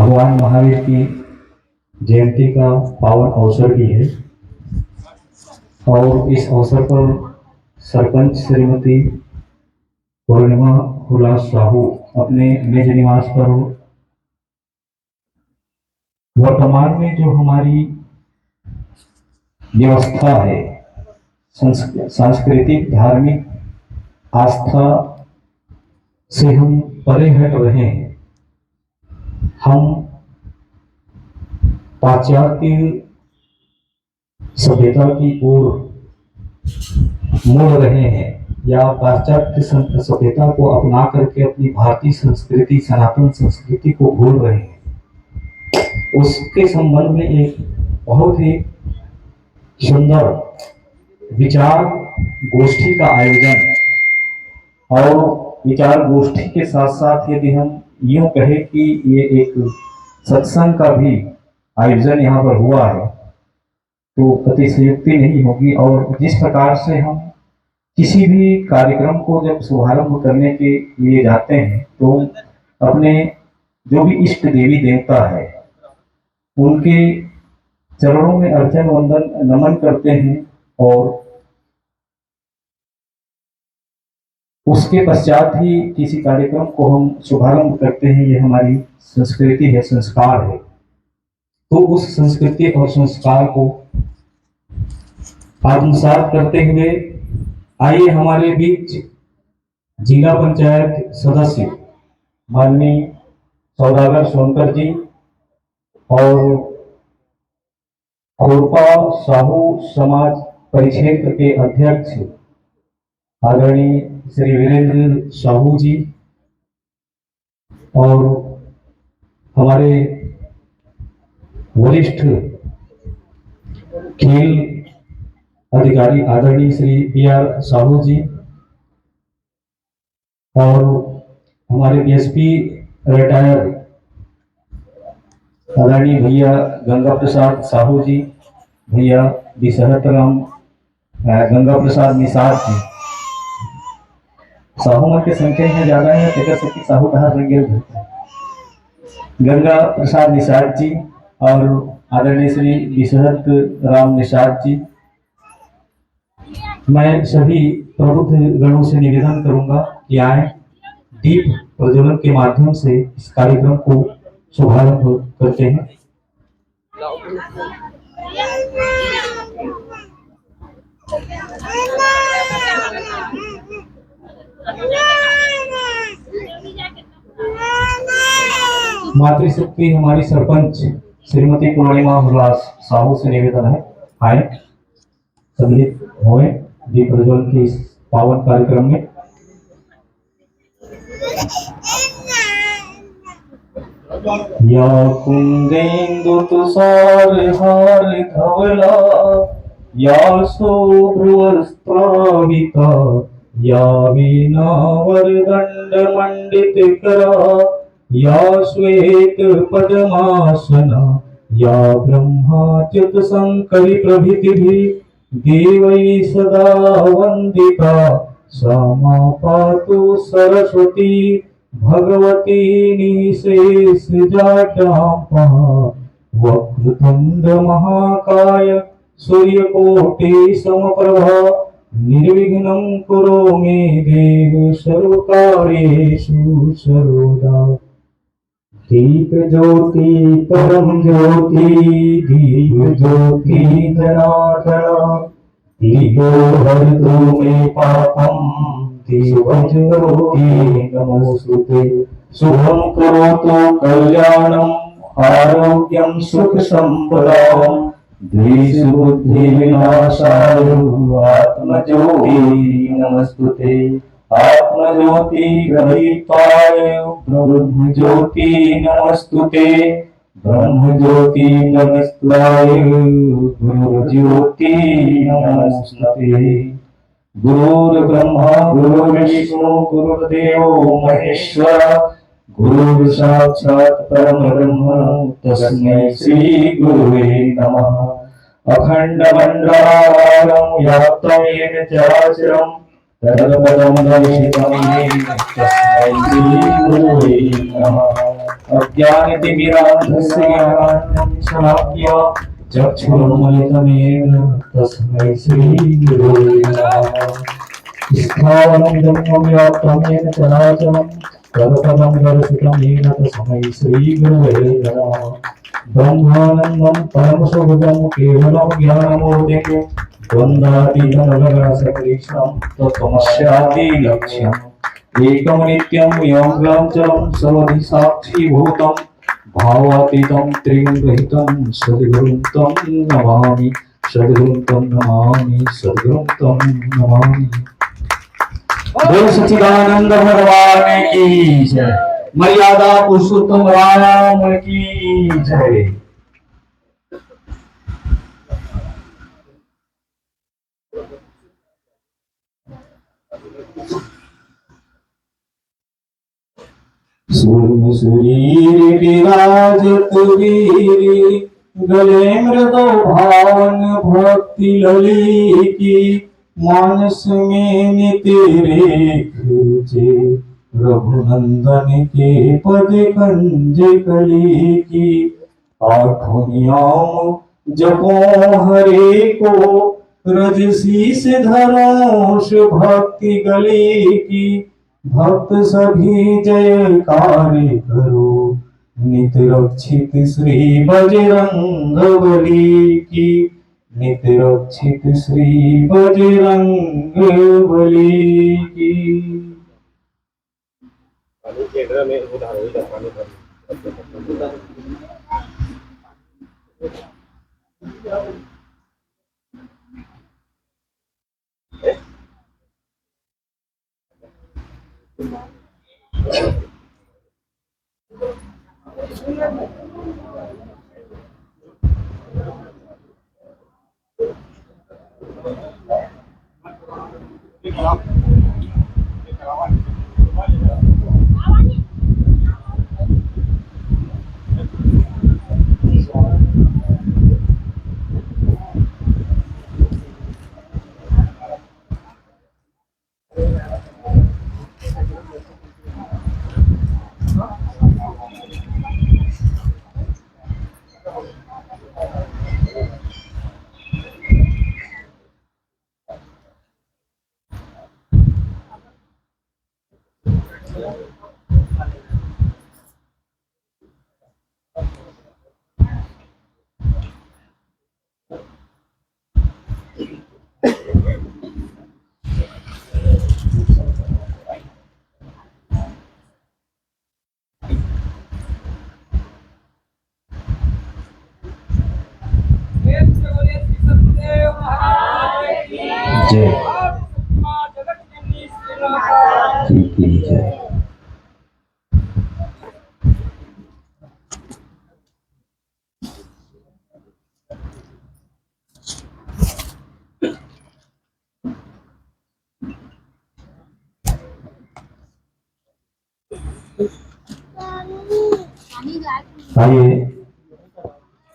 भगवान महावीर की जयंती का पावन अवसर भी है और इस अवसर पर सरपंच श्रीमती पूर्णिमा हुलास साहू अपने निज निवास पर वर्तमान में जो हमारी व्यवस्था है सांस्कृतिक धार्मिक आस्था से हम परे हट रहे हैं। हम पाश्चात्य सभ्यता की ओर मुड़ रहे हैं या पाश्चात्य सभ्यता को अपना करके अपनी भारतीय संस्कृति सनातन संस्कृति को भूल रहे हैं। उसके संबंध में एक बहुत ही सुंदर विचार गोष्ठी का आयोजन और विचार गोष्ठी के साथ साथ यदि हम यूं कहें कि ये एक सत्संग का भी आयोजन यहाँ पर हुआ है तो अतिशयोक्ति नहीं होगी। और जिस प्रकार से हम किसी भी कार्यक्रम को जब शुभारंभ करने के लिए जाते हैं तो अपने जो भी इष्ट देवी देवता है उनके चरणों में अर्चन वंदन नमन करते हैं और उसके पश्चात ही किसी कार्यक्रम को हम शुभारंभ करते हैं। ये हमारी संस्कृति है, संस्कार है। तो उस संस्कृति और संस्कार को आत्मसात करते हुए आइए हमारे बीच जिला पंचायत सदस्य माननीय सौदागर सोनकर जी और खोरपा साहू समाज परिक्षेत्र के अध्यक्ष आदरणीय श्री वीरेंद्र साहू जी और हमारे वरिष्ठ खेल अधिकारी आदरणीय श्री पी.आर. साहू जी और हमारे बीएसपी रिटायर आदरणीय भैया गंगा प्रसाद साहू जी, भैया विसहत राम गंगा प्रसाद निसार जी। साहू मन के संख्या में ज्यादा है तेकर से साहू कहा गंगा प्रसाद निसार जी और आदरणीय श्री विसहत राम निसार जी। मैं सभी प्रबुद्ध गणों से निवेदन करूंगा कि आए दीप प्रज्वलन के माध्यम से इस कार्यक्रम को शुभारंभ करते हैं। मातृशक्ति हमारी सरपंच श्रीमती पूर्णिमा हुलास साहू से निवेदन है आए सम्मिलित हुए दीप प्रज्वलन के इस पावन कार्यक्रम में। या कुंदेन्दु तुषार हार धवला या शुभ्रवस्त्राविता या वीणा वरदंड मंडित करा या श्वेत पद्मासना या ब्रह्माच्युत शंकरी प्रभृति देवै सदा वंदिता सा मा पातु सरस्वती भगवती निशेष जाड्याम्पः वक्रतुंड महाकाय सूर्यकोटि समप्रभा निर्विघ्नं कुरु मे देव सर्वकार्येषु सर्वदा। दीप ज्योति परम ज्योति दीप ज्योति जनार्दन दीपो हरतु मे पापम दिव्यज्योति नमोस्तुते। शुभं करोतु कल्याणं आरोग्यं सुख संपदां द्वेषबुद्धि विनाशाय आत्मज्योति नमस्तुते। आत्मज्योति गणिताय ब्रह्म ज्योति नमस्तुते। ब्रह्म ज्योति नमस्ताय गुरु ज्योति नमस्ते। गुरुर्ब्रह्मा गुरुर्विष्णु गुरुर्देवो महेश्वर गुरु साक्षात् परब्रह्म तस्मै श्री गुरुवे नमः। अखंड मंडलाकारं व्याप्तं येन चराचरं तत्पदं दर्शितं येन तस्मै श्री गुरुवे नमः। ज्ञानतिमिरान्धस्य ज्ञानाञ्जनशलाकया चक्षुरुन्मिलितमेन तस्मै श्रीगुरुवे नमः। स्थावरं ब्रह्म व्याप्तं येन चराचरं तत्पदं दर्शितं येन तस्मै श्रीगुरुवे नमः। ब्रह्मानन्दं परमसुखदं केवलं ज्ञानमूर्तिं द्वन्द्वातीतं तत्त्वमस्यादिलक्ष्यम् एकं नित्यं योगाञ्चलं सवधि साक्षीभूतं भावातीतं त्रिगुणरहितं सद्गुरुं तं नमामि सद्गुरुं तं नमामि सद्गुरुं तं नमामि। बोल सच्चिदानंद भगवान की जय। मर्यादा पुरुषोत्तम राम की जय। शरीर विराजत वीर गले मृदो भावन भक्ति लली की मानस में नित्य रेखे रघुनंदन के पद कंज कली की आठों नियम जपो हरे को रजसीस धरोष भक्ति गली की भक्त सभी जयकार करो नित रक्षित श्री बजरंग बली की नित रक्षित श्री बजरंग बली की। जय की जय। आइए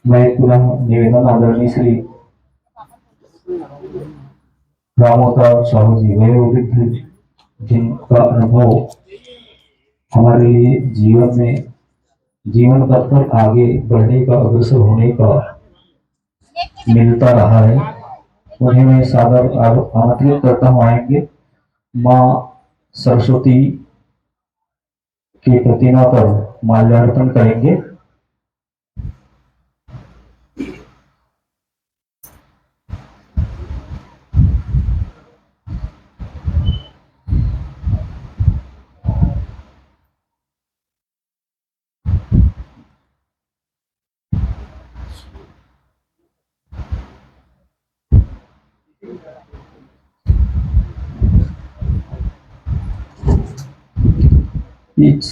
मैं पुनः निवेदन आदरणीय श्री रामोतार साहू जी वयोवृद्ध जिनका अनुभव हमारे लिए जीवन में जीवन पथ पर आगे बढ़ने का अग्रसर होने का मिलता रहा है, उन्हें मैं सादर आमंत्रित करता हूँ आएंगे। माँ सरस्वती की प्रतिमा पर माल्यार्पण करेंगे।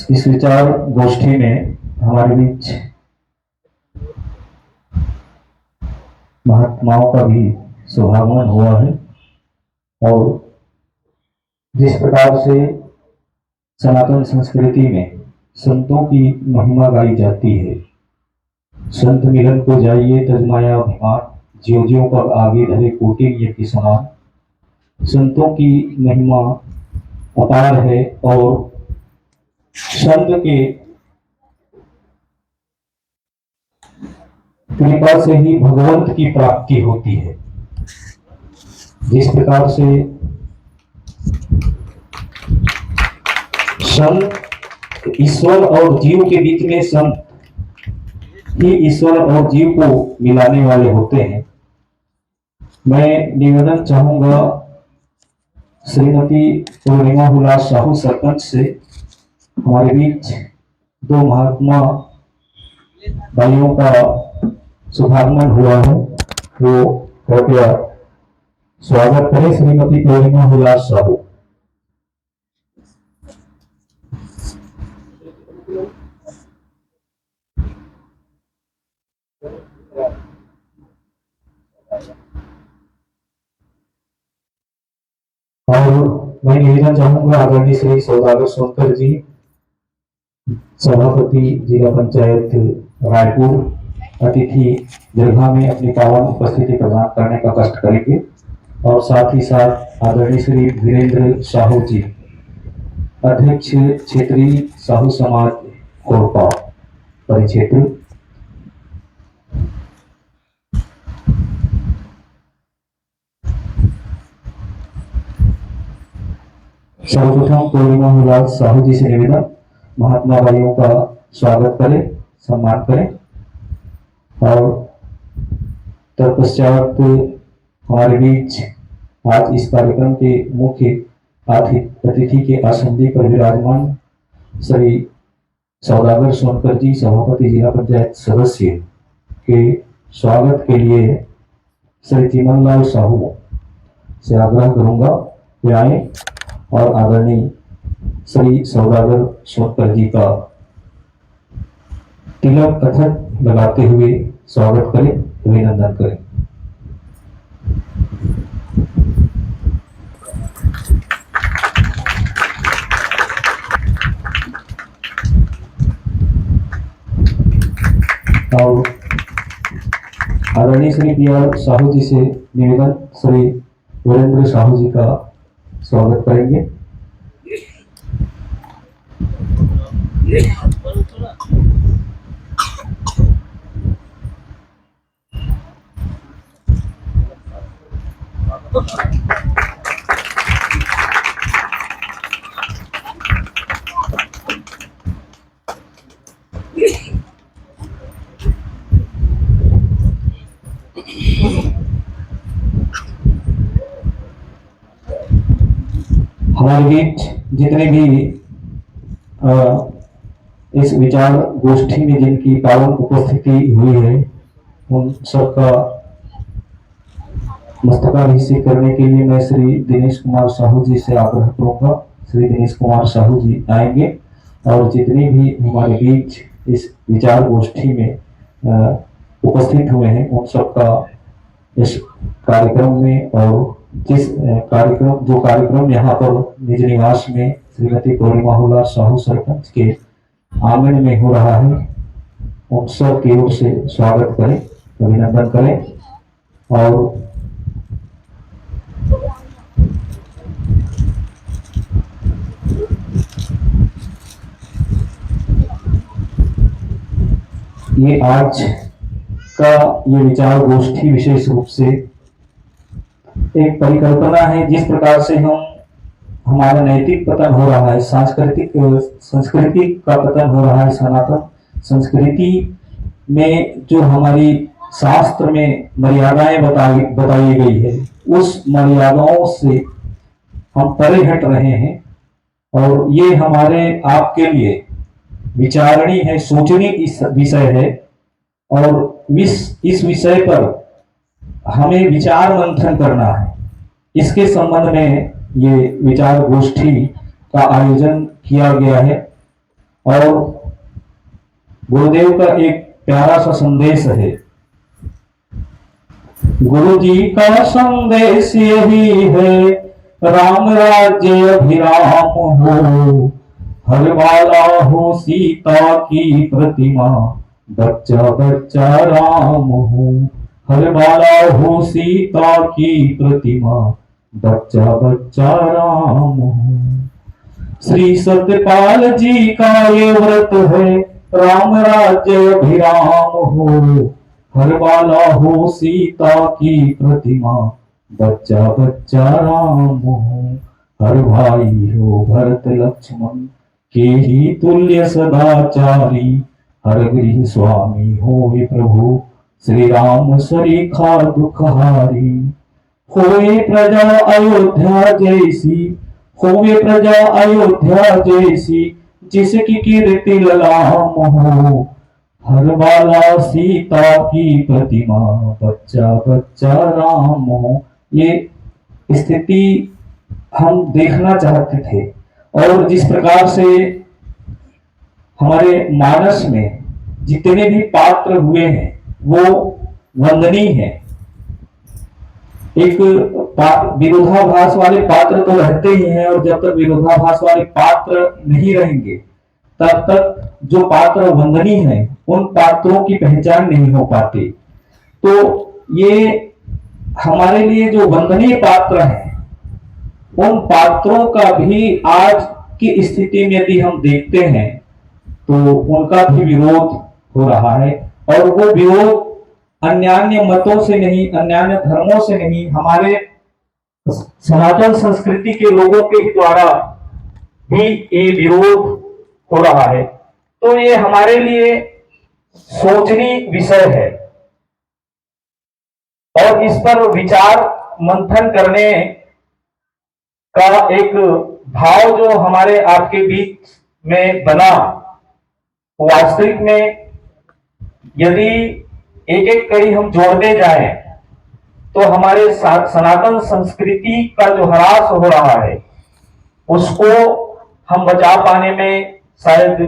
इस विचार गोष्ठी में हमारे बीच महात्माओं का भी शुभागमन हुआ है और जिस प्रकार से सनातन संस्कृति में संतों की महिमा गाई जाती है, संत मिलन को जाइए तजमाया अभिमान ज्यो ज्यो पर आगे धरे कोटि के समान। संतों की महिमा अपार है और संत के कृपा से ही भगवंत की प्राप्ति होती है। जिस प्रकार से संत ईश्वर और जीव के बीच में संत ही ईश्वर और जीव को मिलाने वाले होते हैं। मैं निवेदन चाहूंगा श्रीमती पूर्णिमा हुलास साहू सरपंच से, हमारे बीच दो महात्मा भाइयों का शुभागमन हुआ है, वो कृपया स्वागत करें श्रीमती पूर्णिमा हुलास साहू। और मैं निवेदन चाहूंगा आदरणीय श्री सौदागर सोनकर जी, सभापति जिला पंचायत रायपुर, अतिथि दीर्घा में अपनी पावन उपस्थिति प्रदान करने का कष्ट करेंगे। और साथ ही साथ आदरणीय श्री वीरेंद्र साहू जी, अध्यक्ष क्षेत्रीय साहू समाज कोरपा परिक्षेत्र। सर्वप्रथम पूर्णिमा हुलास साहू जी से निवेदन, महात्मा भाइयों का स्वागत करें, सम्मान करें। और तत्पश्चात हमारे बीच आज इस कार्यक्रम के मुख्य अतिथि के आसंदी पर विराजमान श्री सौदागर सोनकर जी, सभापति जिला पंचायत सदस्य, के स्वागत के लिए श्री चिमनलाल साहू से आग्रह करूंगा कि आए और आदरणीय श्री सौदागर सोनकर जी का तिलक कथक लगाते हुए स्वागत करें, अभिनंदन करें। और आदरणीय श्री पी आर साहू जी से निवेदन, श्री वीरेंद्र साहू जी का स्वागत करेंगे। हमारे बीच जितने भी इस विचार गोष्ठी में जिनकी पावन उपस्थिति हुई है, उन सबका मस्तकाभिषेक करने के लिए मैं श्री दिनेश कुमार साहू जी से आग्रह करूंगा। श्री दिनेश कुमार साहू जी आएंगे और जितने भी हमारे बीच इस विचार गोष्ठी में उपस्थित हुए हैं, उन सबका इस कार्यक्रम में, और जिस कार्यक्रम यहाँ पर निज निवास में श्रीमती पूर्णिमा हुलास साहू सरपंच के आंगन में हो रहा है, उन सब की ओर से स्वागत करें, अभिनंदन करें। और ये आज का ये विचार गोष्ठी विशेष रूप से एक परिकल्पना है, जिस प्रकार से हमारा नैतिक पतन हो रहा है, सांस्कृतिक संस्कृति का पतन हो रहा है। सनातन संस्कृति में जो हमारी शास्त्र में मर्यादाएं बताई गई है, उस मर्यादाओं से हम परे हट रहे हैं। और ये हमारे आपके लिए विचारणी है, सोचने की विषय है। और इस विषय पर हमें विचार मंथन करना है। इसके संबंध में ये विचार गोष्ठी का आयोजन किया गया है। और गुरुदेव का एक प्यारा सा संदेश है। गुरु जी का संदेश यही है, राम राज्य अभिराम हो, हर वाला हो सीता की प्रतिमा, बच्चा बच्चा राम हो। हर वाला हो सीता की प्रतिमा, बच्चा बच्चा राम हो। श्री सत्यपाल जी का ये व्रत है, राम राज्य अभिराम हो। हर बाला हो सीता की प्रतिमा, बच्चा बच्चा राम हो। हर भाई हो भरत लक्ष्मण के ही तुल्य सदाचारी। हर गृह स्वामी होए प्रभु श्री राम सरीखा दुखहारी। होए प्रजा अयोध्या जैसी, होए प्रजा अयोध्या जैसी, जिसकी कीर्ति ललाम हो। हर बाला सीता की प्रतिमा, बच्चा बच्चा राम हो। ये स्थिति हम देखना चाहते थे, और जिस प्रकार से हमारे मानस में जितने भी पात्र हुए हैं वो वंदनीय है। एक विरोधाभास वाले पात्र तो रहते ही हैं, और जब तक विरोधाभास वाले पात्र नहीं रहेंगे तब तक जो पात्र वंदनीय हैं उन पात्रों की पहचान नहीं हो पाती। तो ये हमारे लिए जो वंदनीय पात्र हैं उन पात्रों का भी आज की स्थिति में यदि हम देखते हैं तो उनका भी विरोध हो रहा है। और वो विरोध अन्यान्य मतों से नहीं, अन्यान्य धर्मों से नहीं, हमारे सनातन संस्कृति के लोगों के ही द्वारा भी ये विरोध हो रहा है। तो ये हमारे लिए सोचनीय विषय है, और इस पर विचार मंथन करने का एक भाव जो हमारे आपके बीच में बना, वास्तविक में यदि एक एक कड़ी हम जोड़ते जाएं तो हमारे सनातन संस्कृति का जो ह्रास हो रहा है उसको हम बचा पाने में शायद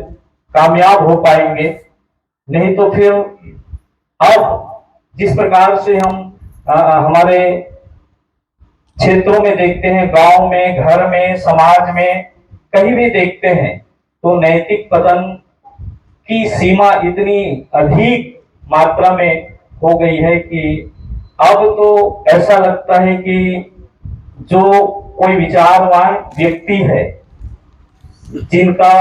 कामयाब हो पाएंगे। नहीं तो फिर अब जिस प्रकार से हम हमारे क्षेत्रों में देखते हैं, गांव में, घर में, समाज में, कहीं भी देखते हैं, तो नैतिक पतन की सीमा इतनी अधिक मात्रा में हो गई है कि अब तो ऐसा लगता है कि जो कोई विचारवान व्यक्ति है, जिनका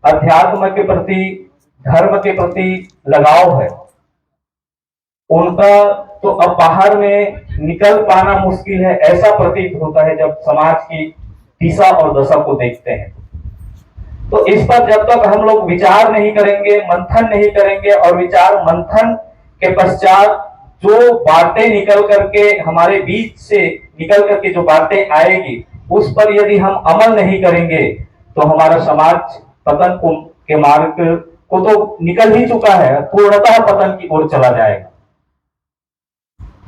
अध्यात्म के प्रति, धर्म के प्रति लगाव है, उनका तो अब बाहर में निकल पाना मुश्किल है, ऐसा प्रतीत होता है जब समाज की दिशा और दशा को देखते हैं। तो इस पर जब तक हम लोग विचार नहीं करेंगे, मंथन नहीं करेंगे, और विचार मंथन के पश्चात जो बातें निकल करके हमारे बीच से निकल करके जो बातें आएगी उस पर यदि हम अमल नहीं करेंगे तो हमारा समाज पतन के मार्ग को तो निकल ही चुका है, पूर्णतः पतन की ओर चला जाएगा।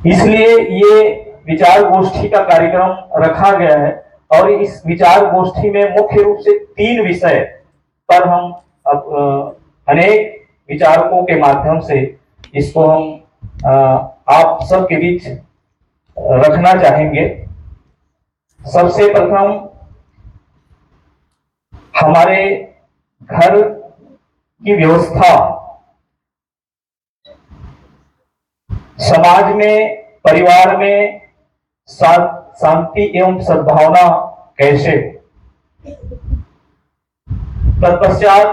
इसलिए ये विचार गोष्ठी का कार्यक्रम रखा गया है, और इस विचार गोष्ठी में मुख्य रूप से 3 विषय पर हम अनेक विचारकों के माध्यम से इसको हम आप सबके बीच रखना चाहेंगे। सबसे प्रथम हमारे घर की व्यवस्था, समाज में, परिवार में शांति एवं सद्भावना कैसे। तत्पश्चात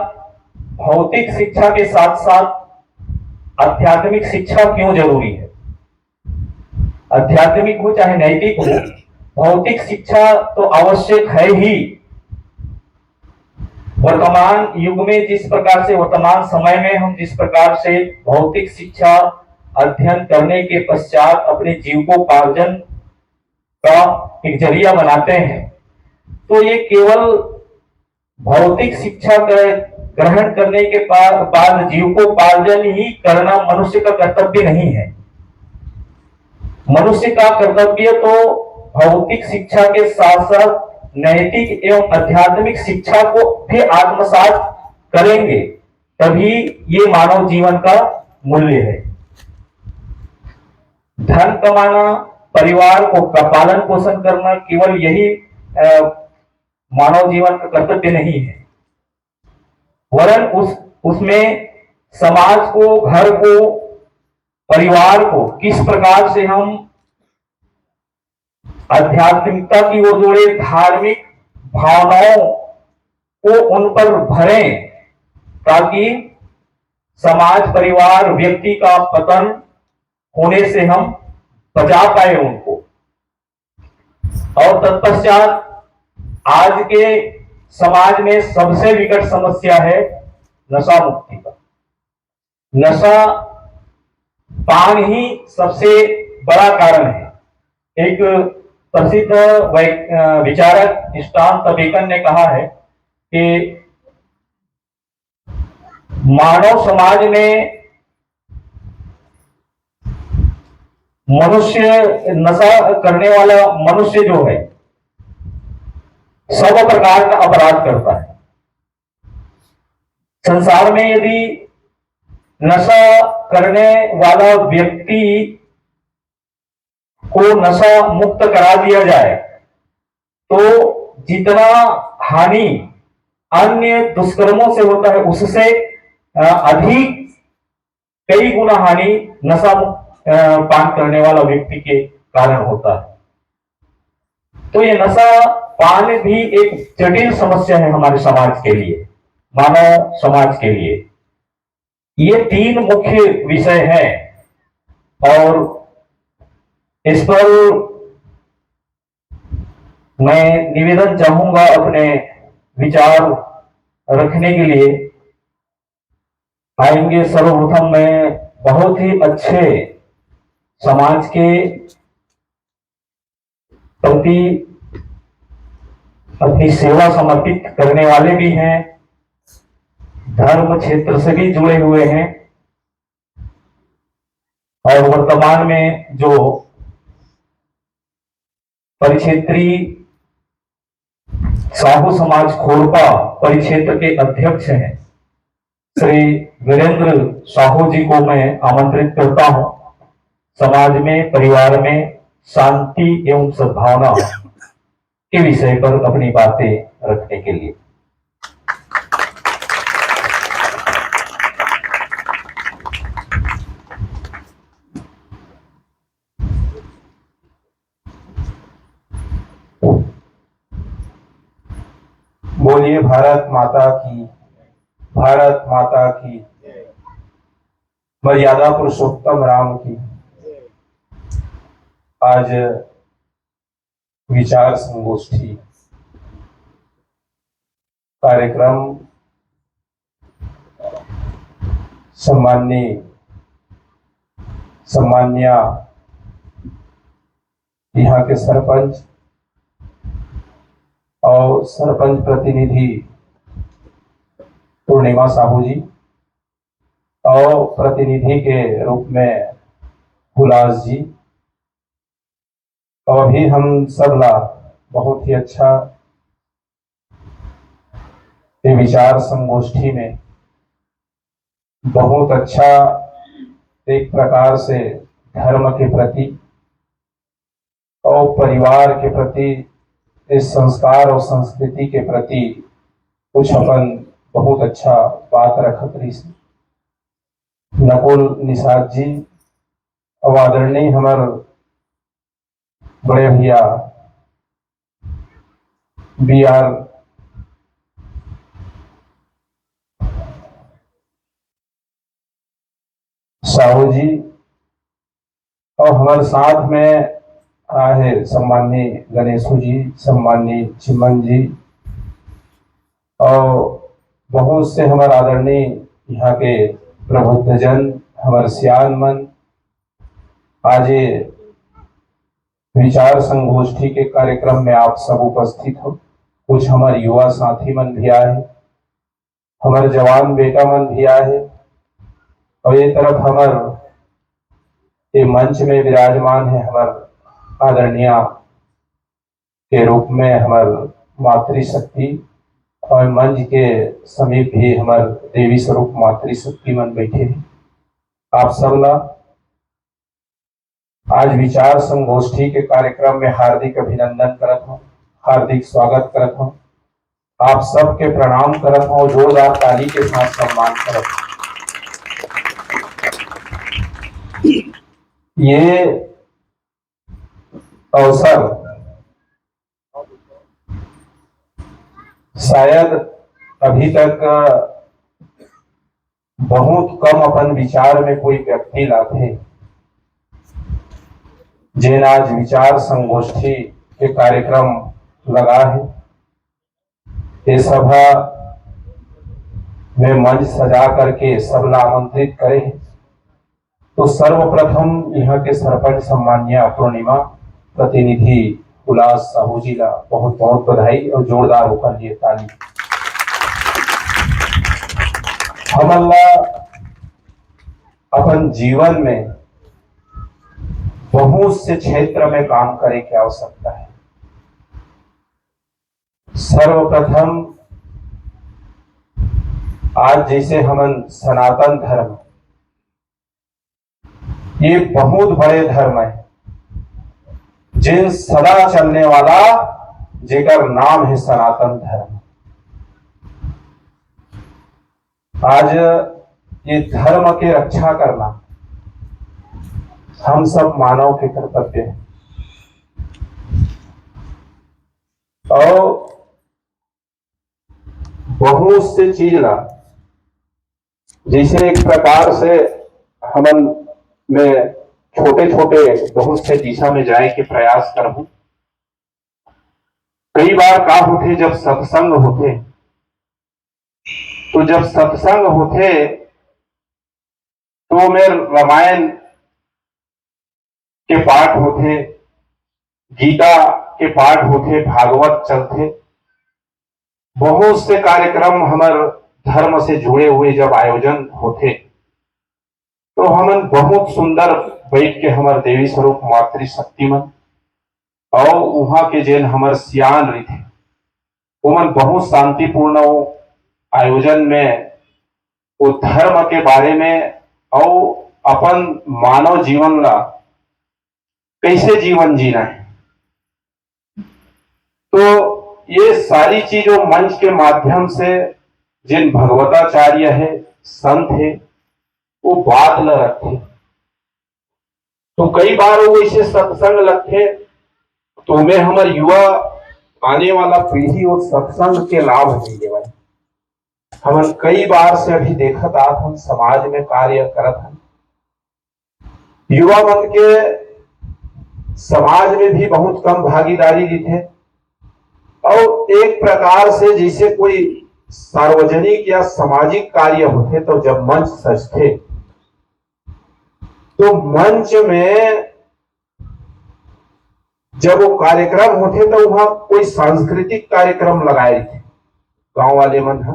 भौतिक शिक्षा के साथ साथ आध्यात्मिक शिक्षा क्यों जरूरी है। आध्यात्मिक हो चाहे नैतिक हो, भौतिक शिक्षा तो आवश्यक है ही। वर्तमान युग में जिस प्रकार से, वर्तमान समय में हम जिस प्रकार से भौतिक शिक्षा अध्ययन करने के पश्चात अपने जीविकोपार्जन का एक जरिया बनाते हैं, तो ये केवल भौतिक शिक्षा ग्रहण करने के बाद जीविकोपार्जन ही करना मनुष्य का कर्तव्य नहीं है। मनुष्य का कर्तव्य तो भौतिक शिक्षा के साथ साथ नैतिक एवं आध्यात्मिक शिक्षा को भी आत्मसात करेंगे, तभी ये मानव जीवन का मूल्य है। धन कमाना, परिवार को पालन पोषण करना केवल यही मानव जीवन का कर्तव्य नहीं है, वरन उसमें समाज को, घर को, परिवार को किस प्रकार से हम आध्यात्मिकता की ओर जोड़े, धार्मिक भावनाओं को उन पर भरें, ताकि समाज, परिवार, व्यक्ति का पतन होने से हम बचा पाए उनको। और तत्पश्चात आज के समाज में सबसे विकट समस्या है नशा मुक्ति का। नशा पान ही सबसे बड़ा कारण है। एक प्रसिद्ध विचारक स्टॉन बेकन ने कहा है कि मानव समाज में मनुष्य, नशा करने वाला मनुष्य जो है सब प्रकार का अपराध करता है। संसार में यदि नशा करने वाला व्यक्ति को नशा मुक्त करा दिया जाए तो जितना हानि अन्य दुष्कर्मों से होता है उससे अधिक कई गुना हानि नशा पान करने वाला व्यक्ति के कारण होता है। तो ये नशा पान भी एक जटिल समस्या है हमारे समाज के लिए, मानव समाज के लिए। ये तीन मुख्य विषय हैं और इस पर मैं निवेदन चाहूंगा अपने विचार रखने के लिए। आएंगे सर्वप्रथम मैं बहुत ही अच्छे समाज के प्रति अपनी सेवा समर्पित करने वाले भी हैं, धर्म क्षेत्र से भी जुड़े हुए हैं और वर्तमान में जो परिक्षेत्रीय साहू समाज खोरपा परिक्षेत्र के अध्यक्ष हैं श्री वीरेंद्र साहू जी को मैं आमंत्रित करता हूं समाज में, परिवार में शांति एवं सद्भावना के विषय पर अपनी बातें रखने के लिए। बोलिए भारत माता की, भारत माता की, मर्यादा पुरुषोत्तम राम की। आज विचार संगोष्ठी कार्यक्रम सम्मान्य यहाँ के सरपंच और सरपंच प्रतिनिधि पूर्णिमा साहू जी और प्रतिनिधि के रूप में हुलास जी, और भी हम सब ला बहुत ही अच्छा ये विचार संगोष्ठी में बहुत अच्छा एक प्रकार से धर्म के प्रति और परिवार के प्रति, इस संस्कार और संस्कृति के प्रति कुछ अपन बहुत अच्छा बात रखत रही से नकुल निषाद जी और आदरणीय हमारे बड़े भैया BR साहू जी और हमारे साथ में आए सम्माननीय गणेशू जी, सम्माननीय चिमन जी और बहुत से हमारे आदरणीय यहाँ के प्रबुद्धजन, हमारे सियान मन। आज विचार संगोष्ठी के कार्यक्रम में आप सब उपस्थित हो। कुछ हमारे युवा साथी मन भी आए, हमारे जवान बेटा मन भी आए और ये तरफ हमारे मंच में विराजमान है हमारे आदरणीय के रूप में हमारे मातृशक्ति और मंच के समीप भी हमारे देवी स्वरूप मातृशक्ति मन बैठे हैं। आप सब ला आज विचार संगोष्ठी के कार्यक्रम में हार्दिक अभिनंदन करत हूँ, हार्दिक स्वागत करत हूँ। आप सबके प्रणाम करत हूँ, जोरदार ताली के साथ सम्मान करत हूँ। ये अवसर शायद अभी तक बहुत कम अपन विचार में कोई व्यक्ति लाते जिन आज विचार संगोष्ठी के कार्यक्रम लगा है। ये सभा में मंच सजा करके सबला आमंत्रित करे तो सर्वप्रथम यहाँ के सरपंच सम्मान्य पूर्णिमा प्रतिनिधि उल्लास साहू जी का बहुत बहुत बधाई और जोरदार होकर लिए ताली। हम अल्लाह अपन जीवन में बहुत से क्षेत्र में काम करे की आवश्यकता है। सर्वप्रथम आज जैसे हमन सनातन धर्म, ये बहुत बड़े धर्म है जिन सदा चलने वाला जेकर नाम है सनातन धर्म। आज ये धर्म के रक्षा करना हम सब मानव के कर्तव्य है। और बहुत से चीज ला जैसे एक प्रकार से हमन में छोटे छोटे बहुत से दिशा में जाए के प्रयास करहूं। कई बार का होते जब सत्संग होते, तो जब सत्संग होते तो में रामायण के पाठ होते, गीता के पाठ होते, भागवत चलते, बहुत से कार्यक्रम हमारे धर्म से जुड़े हुए जब आयोजन होते तो हमन बहुत सुंदर बैठ के हमारे देवी स्वरूप मातृशक्तिमन और वहां के जेन हमारे सियान रही थे उमन बहुत शांतिपूर्ण आयोजन में वो धर्म के बारे में और अपन मानव जीवन ला कैसे जीवन जीना है, तो ये सारी चीजों मंच के माध्यम से जिन भगवताचार्य है, संत है, वो बात ल रखे। तो कई बार वो इसे सत्संग लगते तो मैं हमारे युवा आने वाला पीढ़ी और सत्संग के लाभ मिले भाई। हम कई बार से अभी देखत आत हम समाज में कार्य करत हैं, युवा मन के समाज में भी बहुत कम भागीदारी दी थे और एक प्रकार से जैसे कोई सार्वजनिक या सामाजिक कार्य होते तो जब मंच सजते तो मंच में जब वो कार्यक्रम होते तो वहां कोई सांस्कृतिक कार्यक्रम लगाए थे गांव वाले मन है।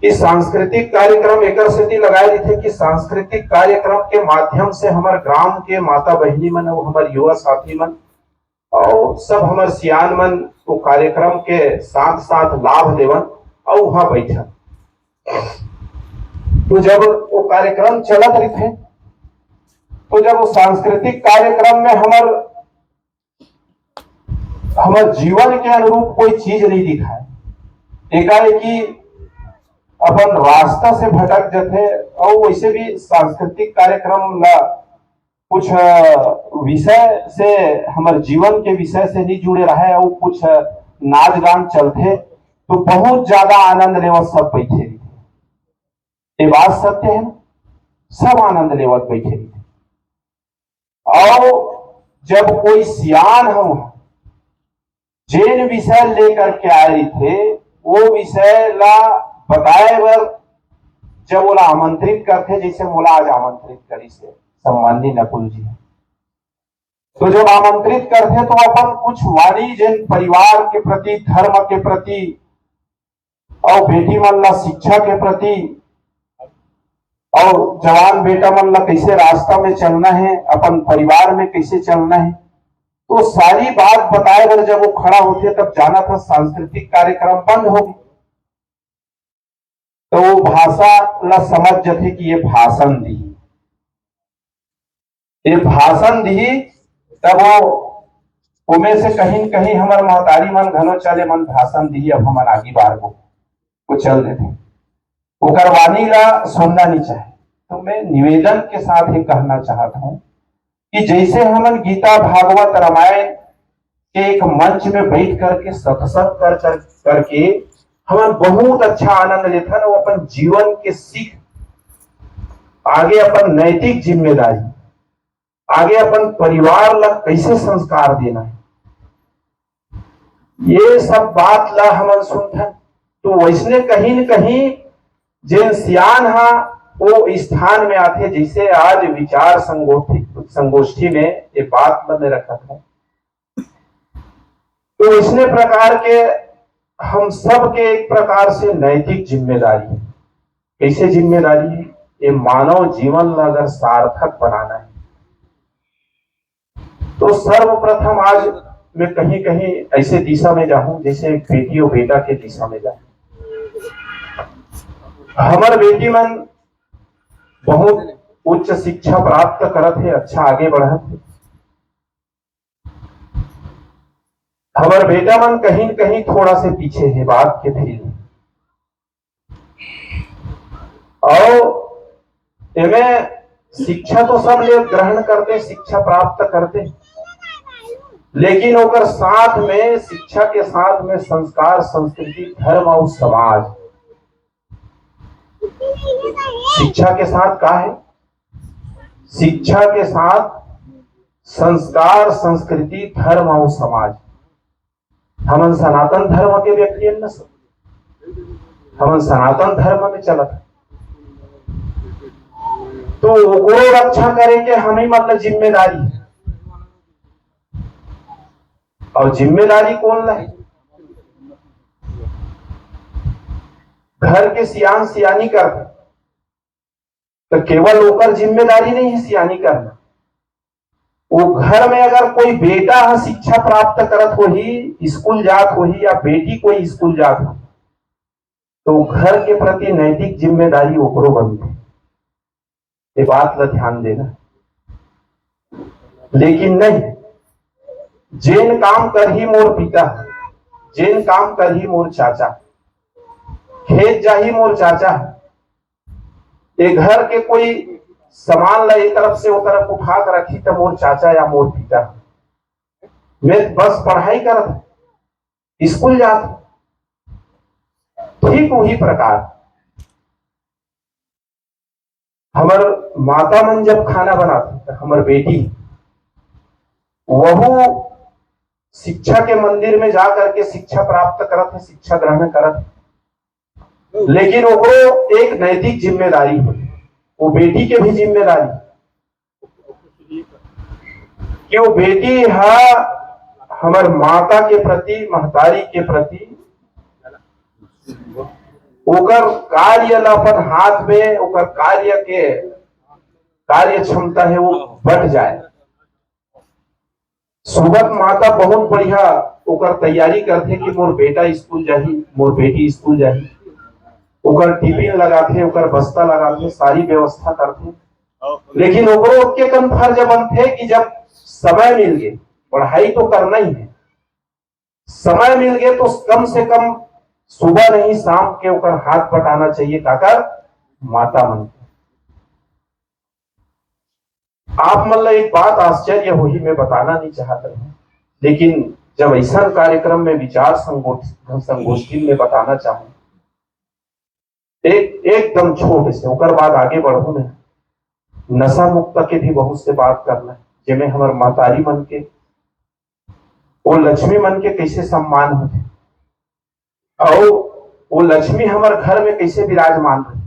इस सांस्कृतिक कार्यक्रम एक लगाए थे कि सांस्कृतिक कार्यक्रम के माध्यम से हमारे ग्राम के माता बहनी मन और हमारे युवा साथी मन और सब हमारे सियान मन को कार्यक्रम के साथ साथ लाभ लेवन और वहां बैठा। तो जब वो कार्यक्रम चलत रहे तो जब वो सांस्कृतिक कार्यक्रम में हमारे जीवन के अनुरूप कोई चीज नहीं दिखाए, एकाएकी अपन रास्ता से भटक जाते और वैसे भी सांस्कृतिक कार्यक्रम ला कुछ विषय से हमारे जीवन के विषय से नहीं जुड़े रहे और कुछ नाच गान चलते तो बहुत ज्यादा आनंद लेवत सब बैठे रहे। ये बात सत्य है ना, सब आनंद लेवत बैठे रहे। और जब कोई सियान हो जिन विषय लेकर के आए रही थे वो विषय ला बताए बर जब बोला आमंत्रित करते, जैसे बोला आज आमंत्रित करी से सम्माननीय नकुल जी, तो जब आमंत्रित करते तो अपन कुछ वाणी जिन परिवार के प्रति, धर्म के प्रति और बेटी मन ला शिक्षा के प्रति और जवान बेटा मन ला कैसे रास्ता में चलना है, अपन परिवार में कैसे चलना है, तो सारी बात बताए बर जब वो खड़ा होते तब जाना था सांस्कृतिक कार्यक्रम बंद हो गए। तो वो भाषा ला समझ जाते कि ये भाषण दी, ये भाषण दी, तब वो में से कहीं कहीं हमारे महतारी मन घनो चले मन भाषण दी, अब हम आगे बार को चल देते ओकर वाणी ला सुनना नहीं चाहे। तो मैं निवेदन के साथ ही कहना चाहता हूं कि जैसे हमन गीता भागवत रामायण के एक मंच में बैठ करके सत्संग करके हम बहुत अच्छा आनंद लेते हैं, वो अपन जीवन के सीख आगे अपन नैतिक जिम्मेदारी, आगे अपन परिवार ला कैसे संस्कार देना है, ये सब बात ला हमन सुनथन। तो वैसने कहीं न कहीं जेन सियान हा वो स्थान में आते, जैसे आज विचार संगोष्ठी में ये बात मैंने रखा था। तो इसने प्रकार के हम सब के एक प्रकार से नैतिक जिम्मेदारी है। कैसे जिम्मेदारी है? ये मानव जीवन में अगर सार्थक बनाना है तो सर्वप्रथम आज मैं कहीं कहीं ऐसे दिशा में जाऊं जैसे बेटी और बेटा के दिशा में जाऊं। हमार बेटी मन बहुत उच्च शिक्षा प्राप्त करत है, अच्छा आगे बढ़त है। हमार बेटा मन कहीं न कहीं थोड़ा से पीछे है बात के फील्ड में। और इनमें शिक्षा तो सब लोग ग्रहण करते, शिक्षा प्राप्त करते, लेकिन ओकर साथ में शिक्षा के साथ में संस्कार, संस्कृति, धर्म और समाज। शिक्षा के साथ क्या है? शिक्षा के साथ संस्कार, संस्कृति, धर्म और समाज। हमन सनातन धर्म के व्यक्ति न सब, हमन सनातन धर्म में चलत, तो ओकरो रक्षा करे के हमें मतलब जिम्मेदारी है। और जिम्मेदारी कौन ला है? घर के सियान सियानी करते, तो केवल ओकर जिम्मेदारी नहीं है सियानी करना। वो घर में अगर कोई बेटा है शिक्षा प्राप्त करत हो ही, स्कूल जात हो ही, या बेटी कोई स्कूल जात हो, तो घर के प्रति नैतिक जिम्मेदारी ओकरो बनती। ये बात ला ध्यान देना। लेकिन नहीं, जेन काम कर ही मोर पिता, जेन काम कर ही मोर चाचा, खेत जा ही मोर चाचा, ये घर के कोई सामान ला एक तरफ से वो तरफ उठा कर रखी तो मोर चाचा या मोर पिता। मैं बस पढ़ाई करत, स्कूल जात, ठीक वही प्रकार हमर माता मन जब खाना बनाती तो हमर बेटी वह शिक्षा के मंदिर में जा करके शिक्षा प्राप्त करत है, शिक्षा ग्रहण करत है। लेकिन वो एक नैतिक जिम्मेदारी है, वो बेटी के भी जिम्मेदारी कि वो बेटी है हमार माता के प्रति, महतारी के प्रति ओकर कार्य अपन हाथ में, ओकर कार्य के कार्य क्षमता है वो बढ़ जाए। सुबह माता बहुत बढ़िया ओकर तैयारी करते कि मोर बेटा स्कूल जाही, मोर बेटी स्कूल जाही, ओकर टिफिन लगाते, ओकर बस्ता लगाते, सारी व्यवस्था करते। लेकिन ओकरो के कन फर्ज बनते कि जब समय मिल गए, पढ़ाई तो करना ही है, समय मिल गए तो कम से कम सुबह नहीं शाम के ओकर हाथ बटाना चाहिए काकर माता मन। आप मतलब एक बात आश्चर्य हुई, मैं बताना नहीं चाहता हूं, लेकिन जब ऐसा कार्यक्रम में विचार संगोष्ठी में बताना चाहूं, एकदम छोटे से ओकर बाद आगे बढ़ू में नशा मुक्त के भी बहुत से बात करना है, जिसमें हमारे मातारी मन के वो लक्ष्मी मन के कैसे सम्मान होते और वो लक्ष्मी हमारे घर में कैसे विराजमान रहे,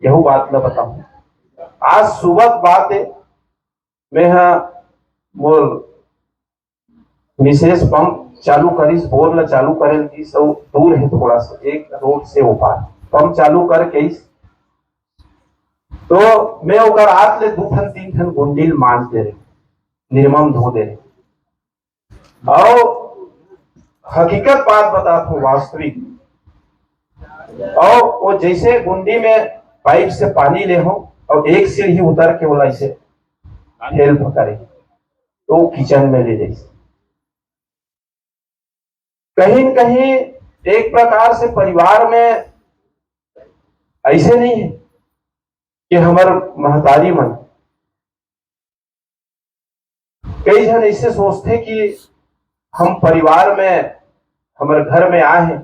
यही बात मैं बताऊं। आज सुबह बात है, मैं मोर विशेष पंप चालू करीस, बोर ला चालू करे थी, सब दूर है थोड़ा सा, एक रोड से ऊपर पंप चालू करके तो मैं ओकर हाथ ले 2-3 गुंडील मांझ दे रहे, निर्मम धो दे रहे। और हकीकत बात बताता हूँ, वास्तविक। और वो जैसे गुंडी में पाइप से पानी ले हो और एक सीढ़ी उतर के बोला इसे हेल्प करे तो किचन में ले जाए। कहीं न कहीं एक प्रकार से परिवार में ऐसे नहीं है कि हमारे महतारी मन, कई जन ऐसे सोचते कि हम परिवार में हमारे घर में आए हैं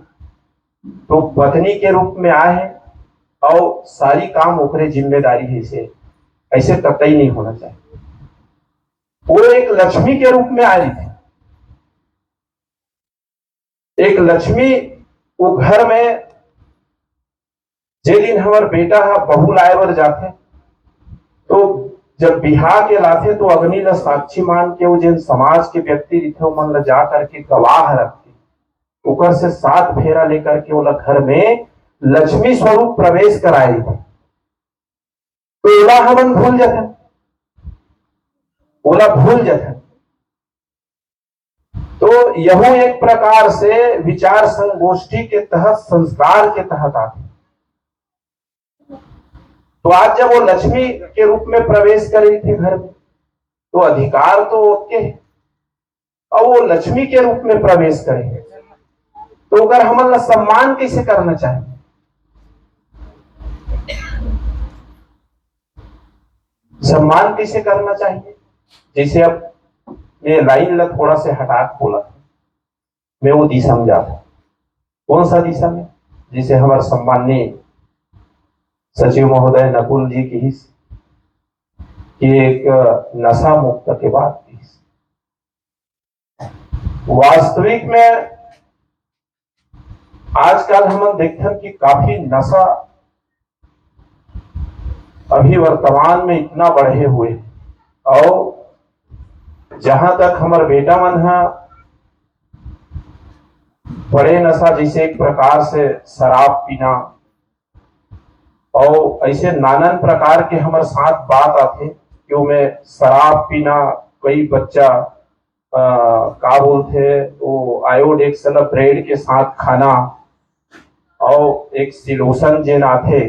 तो पत्नी के रूप में आए हैं, और सारी काम ओकरे जिम्मेदारी है, से ऐसे कतई नहीं होना चाहिए। वो एक लक्ष्मी के रूप में आ रही थी, एक लक्ष्मी। वो घर में जे दिन हमार बेटा बहू लाए बर जाते, तो जब बिहार के लाते तो अग्नि ल साक्षी मान के वो जिन समाज के व्यक्ति रहे मन ल जा करके गवाह रखते, ओकर से 7 फेरा लेकर के ओला घर में लक्ष्मी स्वरूप प्रवेश कराए थे। तो ओला हमन भूल जाते, ओला भूल जाते। तो यह एक प्रकार से विचार संगोष्ठी के तहत, संस्कार के तहत आते। तो आज जब वो लक्ष्मी के रूप में प्रवेश कर रही थी घर में, तो अधिकार तो ओके है, और वो लक्ष्मी के रूप में प्रवेश करेंगे, तो अगर हमन सम्मान कैसे करना चाहिए? सम्मान कैसे करना चाहिए? जैसे अब मैं लाइन ला थोड़ा से हटा बोला, मैं वो दिशा में जाता। कौन सा दिशा में? जिसे हमारे सम्माननीय सचिव महोदय नकुल जी की एक नशा मुक्त के बाद वास्तविक में आजकल हम देखते कि काफी नशा अभी वर्तमान में इतना बढ़े हुए, और जहां तक हमारे बेटा मन है बड़े नशा, जैसे एक प्रकार से शराब पीना, और ऐसे नानान प्रकार के हमारे साथ बात आते कि मैं शराब पीना, कई बच्चा का बोलते वो आयोडेक्स ब्रेड के साथ खाना, और एक सिलोसन जेन आते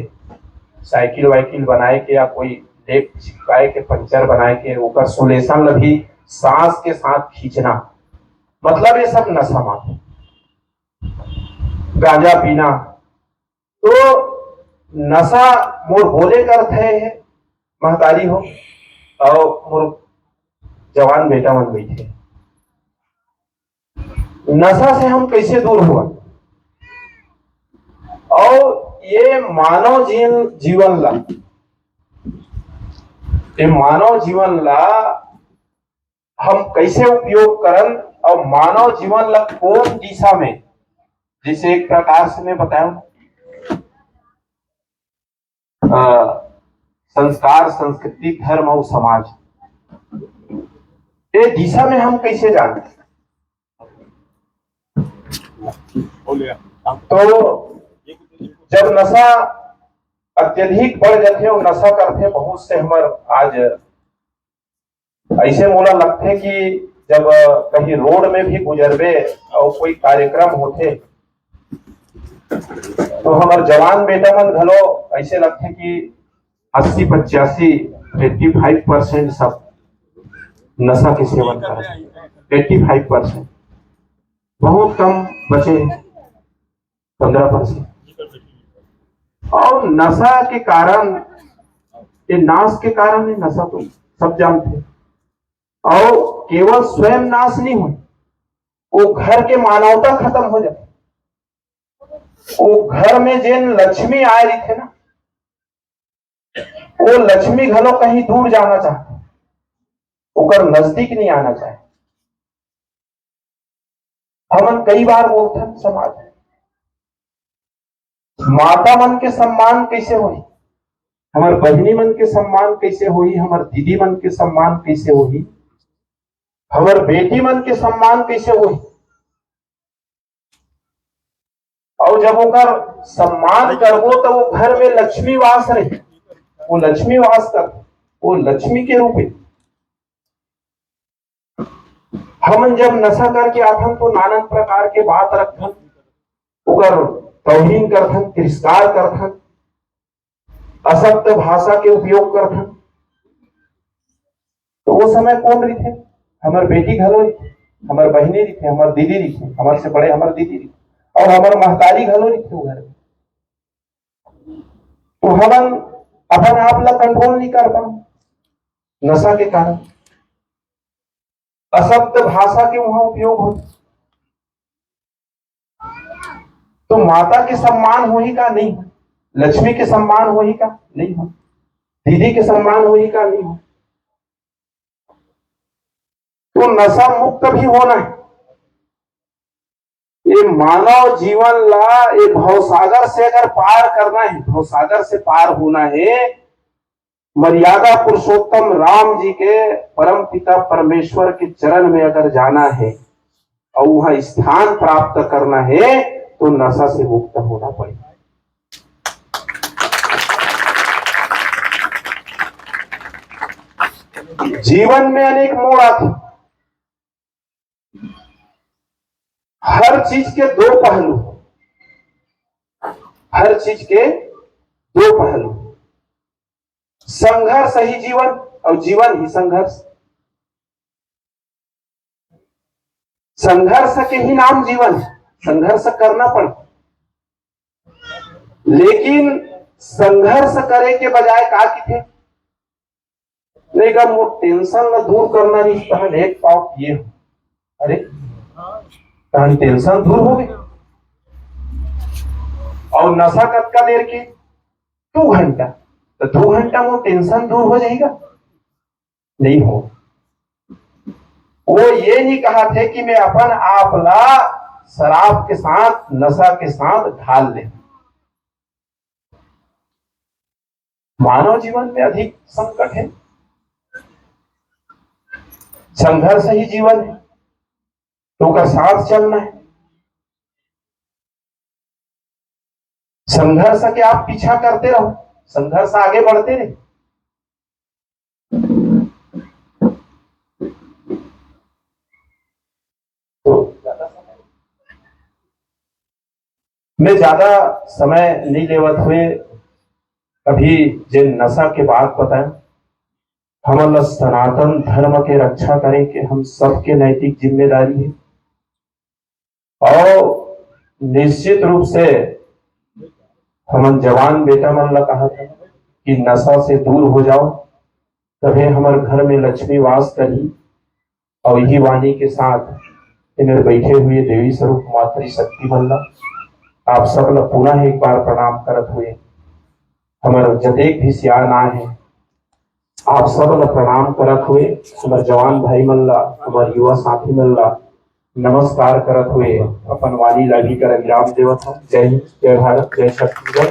साइकिल वाइकिल बनाए के या कोई लेप चिपकाए के पंचर बनाए के ऊपर सोलेशन भी सांस के साथ खींचना, मतलब ये सब नशा माते। गांजा पीना, तो नशा मोर बोले का अर्थ है महतारी हो और मोर जवान बेटा मन बैठे, नशा से हम कैसे दूर हुआ? और ये मानव जीवन ला, ये मानव जीवन ला हम कैसे उपयोग करन, और मानव जीवन ला कौन दिशा में, जैसे एक प्रकार से मैं बताऊं संस्कार, संस्कृति, धर्म और समाज, ये दिशा में हम कैसे जानते? तो जब नशा अत्यधिक बढ़ जाते और नशा करते, बहुत से हमारे आज ऐसे मोला लगते कि जब कहीं रोड में भी गुजरबे और कोई कार्यक्रम होते, तो हमारे जवान बेटा मन घलो ऐसे लगते कि 80-85, 85% सब नशा के सेवन करते। 85%, बहुत कम बचे 15%। और नशा के कारण, ये नाश के कारण है, नशा तो सब जानते। और केवल स्वयं नाश नहीं हुए, वो घर के मानवता खत्म हो जाए। वो घर में जिन लक्ष्मी आए रही थे ना, वो लक्ष्मी घलो कहीं दूर जाना चाहते, ओकर नजदीक नहीं आना चाहे। हम कई बार बोलते हैं समाज में माता मन के सम्मान कैसे होई, हमार बहनी मन के सम्मान कैसे होई, हमार दीदी मन के सम्मान कैसे होई, हमार बेटी मन के सम्मान कैसे होई। और जब ओकर सम्मान करबो तो वो घर में लक्ष्मी वास रही, वो लक्ष्मी वास कर, वो लक्ष्मी के रूप में। हम जब नशा करके आथन तो नाना प्रकार के बात रखन, ओकर तौहीन करथन, तिरस्कार करथन, असत्य भाषा के उपयोग करथन। तो वो समय कौन रही थे? हमार बेटी घलो रही थे, हमार बहनी रही थे, हमार दीदी रही थे, हमारे से बड़े हमार दीदी रही, और हमार महतारी घलो रही थे घर में। तो हम अपन आप ला कंट्रोल नहीं कर पाओ नशा के कारण, असत्य भाषा के वहां उपयोग होते। तो माता के सम्मान हो ही का नहीं, लक्ष्मी के सम्मान होई का नहीं हो, दीदी के सम्मान होई का नहीं हो। तो नशा मुक्त भी होना है। ये मानव जीवन ला ये भवसागर से अगर पार करना है, भवसागर से पार होना है, मर्यादा पुरुषोत्तम राम जी के परम पिता परमेश्वर के चरण में अगर जाना है और वहां स्थान प्राप्त करना है तो नशा से मुक्त होना पड़ेगा। जीवन में अनेक मोड़ आते, हर चीज के दो पहलू, हर चीज के दो पहलू। संघर्ष ही जीवन और जीवन ही संघर्ष। संघर्ष के ही नाम जीवन, संघर्ष करना पड़ता। लेकिन संघर्ष करे के बजाय का किथे लेकिन वो टेंशन न दूर करना नहीं तहन एक पाव ये हो, अरे तहन टेंशन दूर हो गई। और नशा कतका देर के 2 घंटा, तो 2 घंटा वो टेंशन दूर हो जाएगा नहीं हो। वो ये नहीं कहा थे कि मैं अपन आपला शराब के साथ नशा के साथ ढाल ले। मानव जीवन में अधिक संकट है, संघर्ष ही जीवन है, तो का साथ चलना है। संघर्ष के आप पीछा करते रहो, संघर्ष आगे बढ़ते रहे। मैं ज्यादा समय नहीं लेवत हुए अभी जिन नशा के बात बताएं, हम सनातन धर्म के रक्षा करें कि हम सबके नैतिक जिम्मेदारी है। और निश्चित रूप से हम जवान बेटा मन ला कहा था कि नशा से दूर हो जाओ, तभी हमारे घर में लक्ष्मी वास करी। और यही वाणी के साथ इन्हें बैठे हुए देवी स्वरूप मातृ शक्ति मन ला आप सब ला पुनः एक बार प्रणाम करत हुए, हमारे जतेक भी सियान आए हैं आप सब ला प्रणाम करत हुए, हमारे जवान भाई मन ला, हमारे युवा साथी मन ला नमस्कार करत हुए अपन वाणी ला भी कर विराम देवत हूं। जय हिंद, जय भारत, जय छत्तीसगढ़।